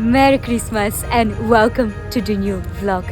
Merry Christmas and welcome to the new vlog.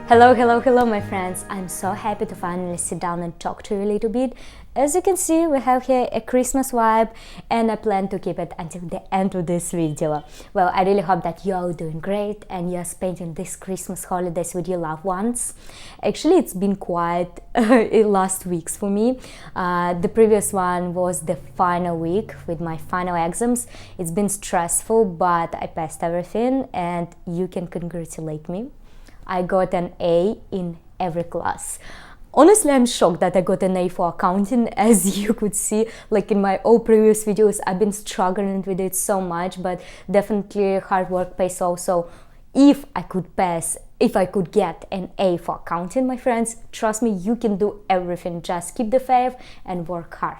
Hello my friends. I'm so happy to finally sit down and talk to you a little bit. As you can see, we have here a Christmas vibe and I plan to keep it until the end of this video. Well, I really hope that you're all doing great and you're spending these Christmas holidays with your loved ones. Actually, it's been quite last weeks for me. The previous one was the final week with my final exams. It's been stressful, but I passed everything and you can congratulate me. I got an A in every class. Honestly, I'm shocked that I got an A for accounting. As you could see, like in my all previous videos, I've been struggling with it so much, but definitely hard work pays off. So if I could get an A for accounting, my friends, trust me, you can do everything. Just keep the faith and work hard.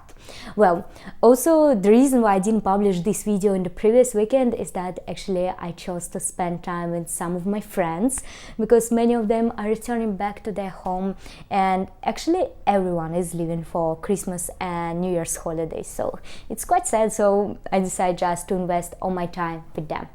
Well, also the reason why I didn't publish this video in the previous weekend is that actually I chose to spend time with some of my friends because many of them are returning back to their home and actually everyone is leaving for Christmas and New Year's holidays, so it's quite sad. So I decided just to invest all my time with them.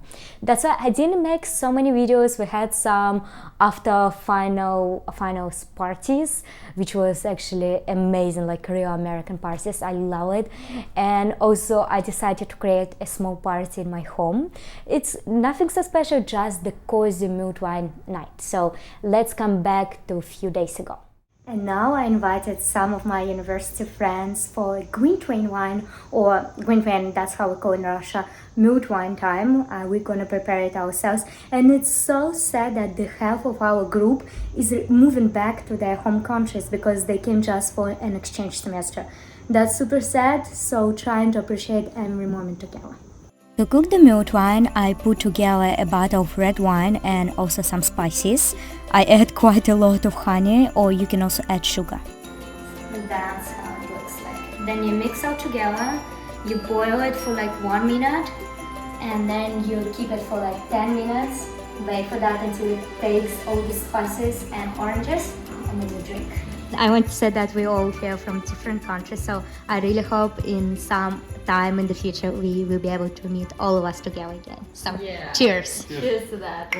That's why I didn't make so many videos. We had some after finals parties, which was actually amazing, like real American parties. I love it. And also I decided to create a small party in my home. It's nothing so special, just the cozy mulled wine night. So let's come back to a few days ago. And now I invited some of my university friends for green wine, or green wine, that's how we call it in Russia, mulled wine time. We're gonna prepare it ourselves. And it's so sad that the half of our group is moving back to their home countries because they came just for an exchange semester. That's super sad, so trying to appreciate every moment together. To cook the mulled wine, I put together a bottle of red wine and also some spices. I add quite a lot of honey, or you can also add sugar. And that's how it looks like. Then you mix all together, you boil it for like 1 minute, and then you keep it for like 10 minutes. Wait for that until it takes all the spices and oranges, and then you drink. I want to say that we all here from different countries, so I really hope in some time in the future we will be able to meet all of us together again. So yeah. Cheers! Cheers to that.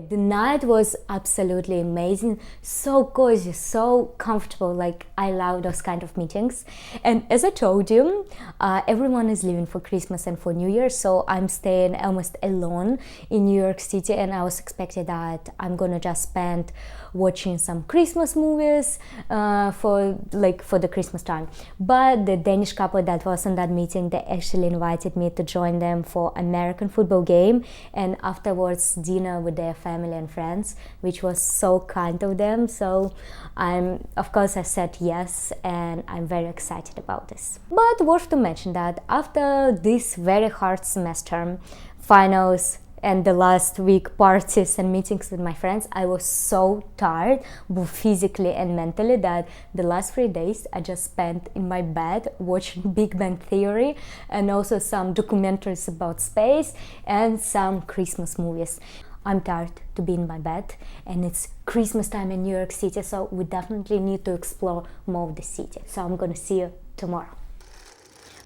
The night was absolutely amazing, so cozy, so comfortable. Like, I love those kind of meetings. And as I told you, everyone is leaving for Christmas and for New Year, so I'm staying almost alone in New York City, and I was expecting that I'm gonna just spend watching some Christmas movies for the Christmas time. But the Danish couple that was in that meeting, they actually invited me to join them for American football game and afterwards dinner with their family and friends, which was so kind of them. So of course I said yes, and I'm very excited about this. But worth to mention that after this very hard semester, finals, and the last week parties and meetings with my friends, I was so tired, both physically and mentally, that the last 3 days I just spent in my bed watching Big Bang Theory and also some documentaries about space and some Christmas movies. I'm tired to be in my bed, and it's Christmas time in New York City, so we definitely need to explore more of the city. So I'm gonna see you tomorrow.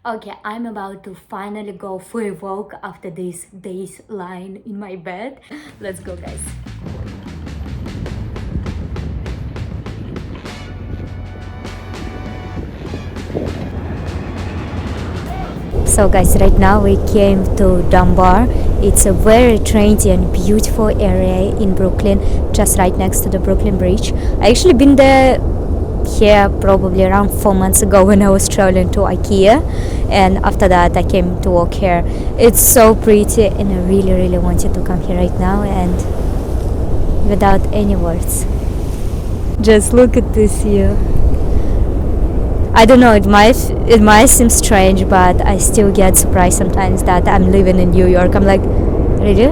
Okay, I'm about to finally go for a walk after these days lying in my bed. Let's go, guys. So guys, right now we came to Dumbo. It's a very trendy and beautiful area in Brooklyn, just right next to the Brooklyn Bridge. I actually been there here probably around 4 months ago when I was traveling to IKEA, and after that I came to walk here. It's so pretty and I really wanted to come here right now, and without any words, just look at this view. I don't know, it might seem strange, but I still get surprised sometimes that I'm living in New York. I'm like, really?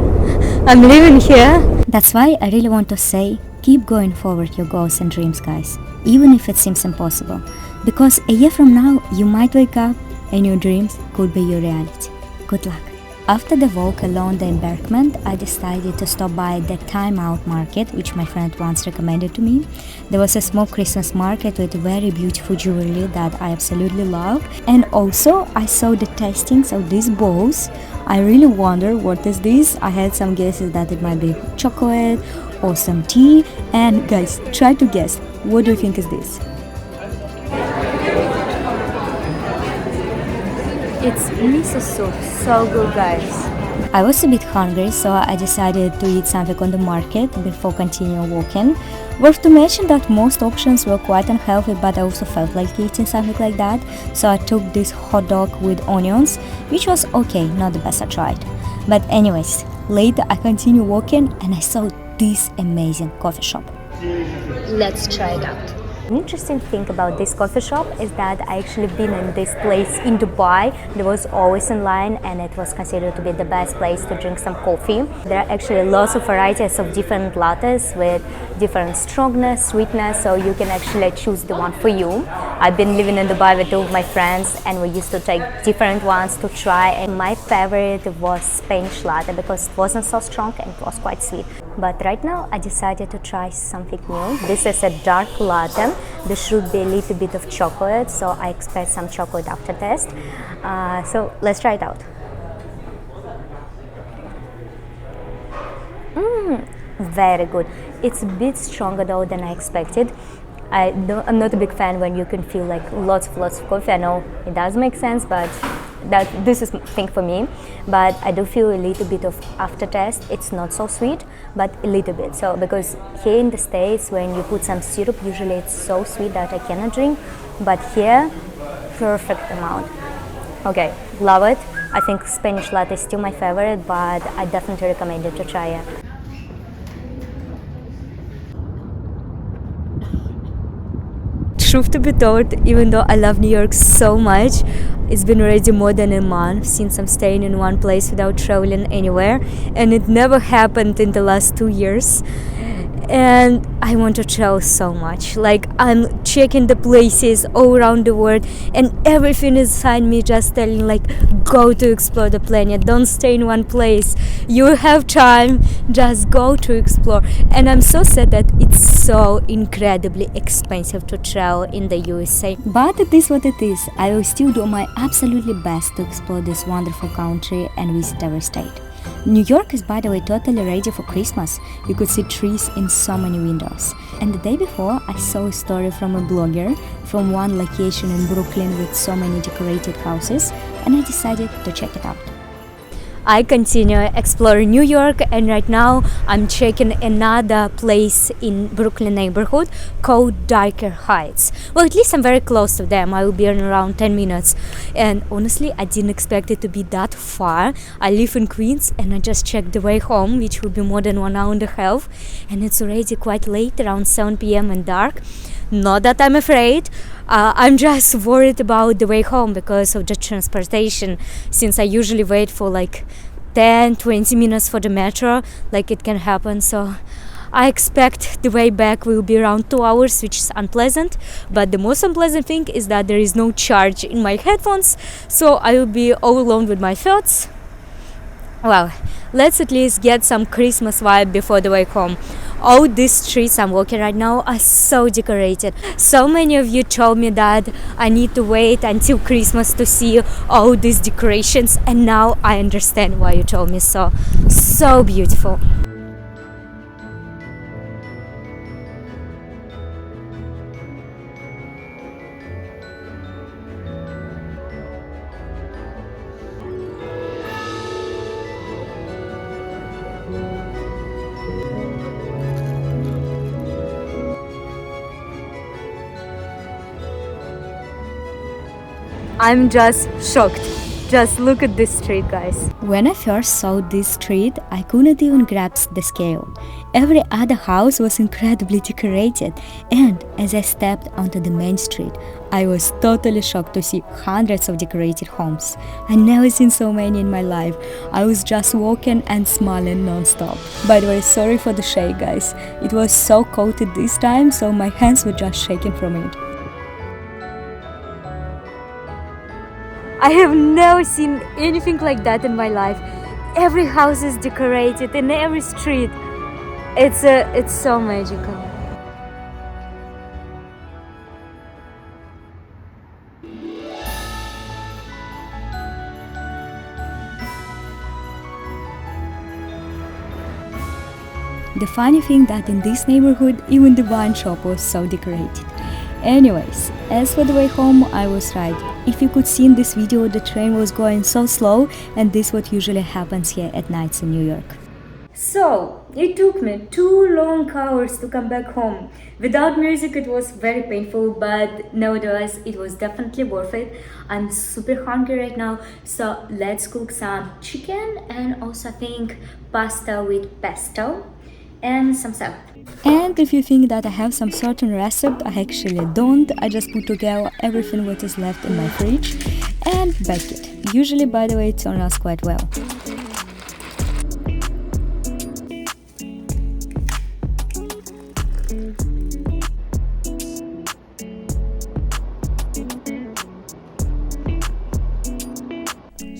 I'm living here? That's why I really want to say, keep going forward your goals and dreams, guys, even if it seems impossible, because a year from now you might wake up and your dreams could be your reality. Good luck. After the walk along the embankment, I decided to stop by the Time Out Market, which my friend once recommended to me. There was a small Christmas market with very beautiful jewelry that I absolutely loved. And also, I saw the tastings of these bowls. I really wonder what is this. I had some guesses that it might be chocolate or some tea. And guys, try to guess. What do you think is this? It's miso soup, so good guys. I was a bit hungry, so I decided to eat something on the market before continuing walking. Worth to mention that most options were quite unhealthy, but I also felt like eating something like that, so I took this hot dog with onions, which was okay, not the best I tried. But anyways, later I continued walking and I saw this amazing coffee shop. Let's try it out. An interesting thing about this coffee shop is that I actually been in this place in Dubai. There was always in line and it was considered to be the best place to drink some coffee. There are actually lots of varieties of different lattes with different strongness, sweetness, so you can actually choose the one for you. I've been living in Dubai with two of my friends and we used to take different ones to try, and my favorite was Spanish latte because it wasn't so strong and it was quite sweet. But right now I decided to try something new. This is a dark latte. There should be a little bit of chocolate, so I expect some chocolate aftertaste. So let's try it out. Very good. It's a bit stronger though than I expected. I'm not a big fan when you can feel like lots of coffee. I know it does make sense, but this is thing for me. But I do feel a little bit of aftertaste. It's not so sweet, but a little bit. So because here in the States, when you put some syrup, usually it's so sweet that I cannot drink. But here, perfect amount. Okay, love it. I think Spanish latte is still my favorite, but I definitely recommend you to try it. Truth to be told, even though I love New York so much, it's been already more than a month since I'm staying in one place without traveling anywhere, and it never happened in the last 2 years. And I want to travel so much. Like, I'm checking the places all around the world and everything inside me just telling like, go to explore the planet, don't stay in one place, you have time, just go to explore. And I'm so sad that it's so incredibly expensive to travel in the USA, but it is what it is. I will still do my absolutely best to explore this wonderful country and visit every state. New York is, by the way, totally ready for Christmas. You could see trees in so many windows. And the day before, I saw a story from a blogger from one location in Brooklyn with so many decorated houses, and I decided to check it out. I continue exploring New York, and right now I'm checking another place in Brooklyn neighborhood called Darker Heights. Well, at least I'm very close to them. I will be in around 10 minutes. And honestly, I didn't expect it to be that far. I live in Queens and I just checked the way home, which will be more than 1 hour and a half. And it's already quite late, around 7 p.m. and dark. Not that I'm afraid. I'm just worried about the way home because of the transportation, since I usually wait for like 10-20 minutes for the metro, like it can happen. So I expect the way back will be around 2 hours, which is unpleasant. But the most unpleasant thing is that there is no charge in my headphones, so I will be all alone with my thoughts. Well, let's at least get some Christmas vibe before the way home. All these streets I'm walking right now are so decorated. So many of you told me that I need to wait until Christmas to see all these decorations, and now I understand why you told me so. So beautiful. I'm just shocked. Just look at this street, guys. When I first saw this street, I couldn't even grasp the scale. Every other house was incredibly decorated, and as I stepped onto the main street, I was totally shocked to see hundreds of decorated homes. I never seen so many in my life. I was just walking and smiling non-stop. By the way, sorry for the shake, guys. It was so cold at this time, so my hands were just shaking from it. I have never seen anything like that in my life. every house is decorated in every street. It's so magical. The funny thing that in this neighborhood, even the wine shop was so decorated. Anyways, as for the way home, I was right. If you could see in this video, the train was going so slow, and this what usually happens here at nights in New York. So, it took me 2 long hours to come back home. Without music it was very painful, but nevertheless it was definitely worth it. I'm super hungry right now, so let's cook some chicken and also I think pasta with pesto and some salad. And if you think that I have some certain recipe, I actually don't. I just put together everything what is left in my fridge and bake it. Usually, by the way, it turns out quite well.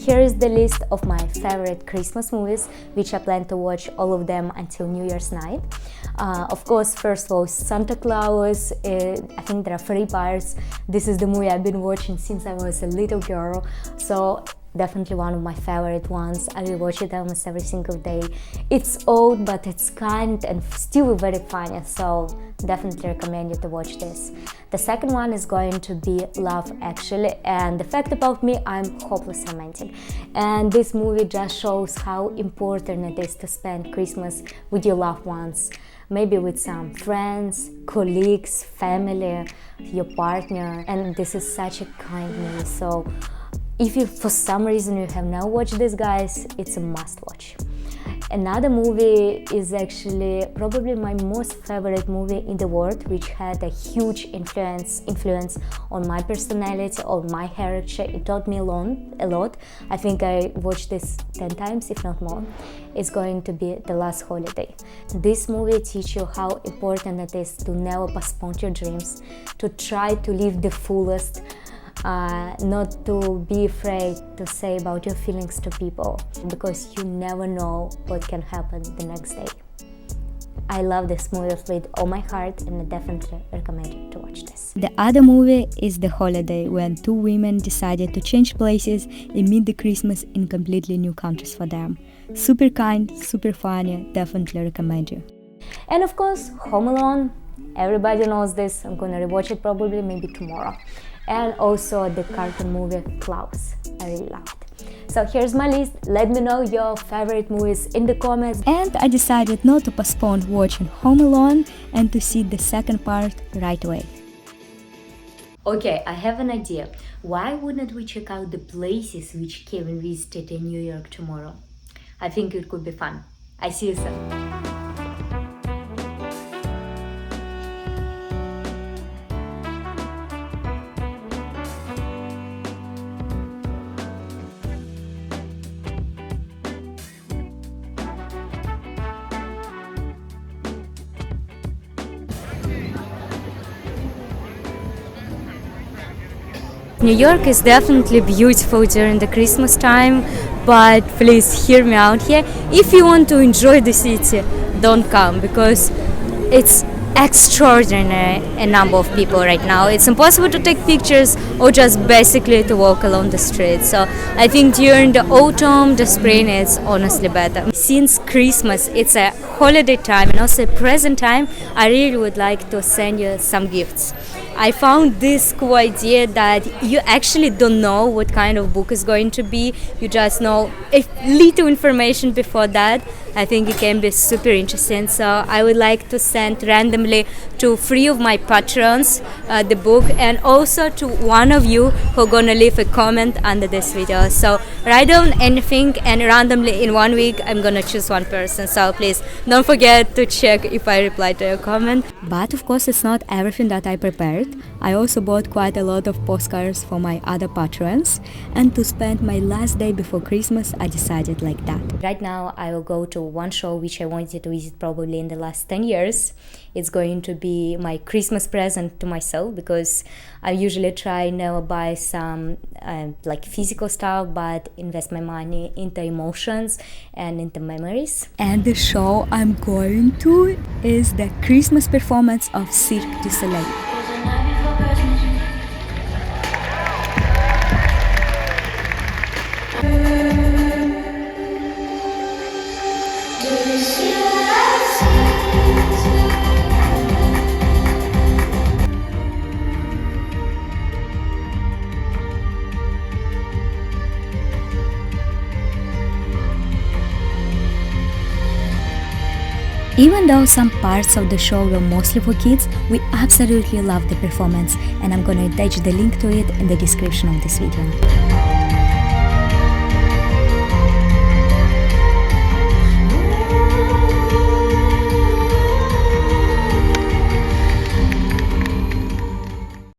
Here is the list of my favorite Christmas movies, which I plan to watch all of them until New Year's night. Of course, first of all, Santa Claus. I think there are 3 parts. This is the movie I've been watching since I was a little girl, so definitely one of my favorite ones. I will watch it almost every single day. It's old, but it's kind and still very funny, so definitely recommend you to watch this. The second one is going to be Love Actually, and the fact about me, I'm hopeless romantic, and this movie just shows how important it is to spend Christmas with your loved ones, maybe with some friends, colleagues, family, your partner, and this is such a kind movie. So if you for some reason you have not watched this, guys, it's a must watch. Another movie is actually probably my most favorite movie in the world, which had a huge influence on my personality, on my character. It taught me a lot. I think I watched this 10 times, if not more. It's going to be The Last Holiday. This movie teaches you how important it is to never postpone your dreams, to try to live the fullest, not to be afraid to say about your feelings to people, because you never know what can happen the next day. I love this movie with all my heart, and I definitely recommend you to watch this. The other movie is The Holiday, when 2 women decided to change places and meet the Christmas in completely new countries for them. Super kind, super funny, definitely recommend you. And of course, Home Alone. Everybody knows this. I'm gonna rewatch it probably maybe tomorrow. And also the cartoon movie Klaus. I really love it. So here's my list. Let me know your favorite movies in the comments. And I decided not to postpone watching Home Alone and to see the second part right away. Okay, I have an idea. Why wouldn't we check out the places which Kevin visited in New York tomorrow? I think it could be fun. I see you soon. New York is definitely beautiful during the Christmas time, but please hear me out here. If you want to enjoy the city, don't come, because it's extraordinary a number of people right now. It's impossible to take pictures or just basically to walk along the street. So I think during the autumn, the spring, it's honestly better. Since Christmas, it's a holiday time and also a present time, I really would like to send you some gifts. I found this cool idea that you actually don't know what kind of book is going to be. You just know a little information before that. I think it can be super interesting. So I would like to send randomly to 3 of my patrons the book, and also to one of you who are gonna leave a comment under this video. So write down anything, and randomly in 1 week I'm gonna choose one person. So please don't forget to check if I reply to your comment. But of course it's not everything that I prepared. I also bought quite a lot of postcards for my other patrons, and to spend my last day before Christmas I decided like that. Right now I will go to one show which I wanted to visit probably in the last 10 years. It's going to be my Christmas present to myself, because I usually try never buy some like physical stuff, but invest my money into emotions and into memories. And the show I'm going to is the Christmas performance of Cirque du Soleil. Even though some parts of the show were mostly for kids, we absolutely loved the performance, and I'm gonna attach the link to it in the description of this video.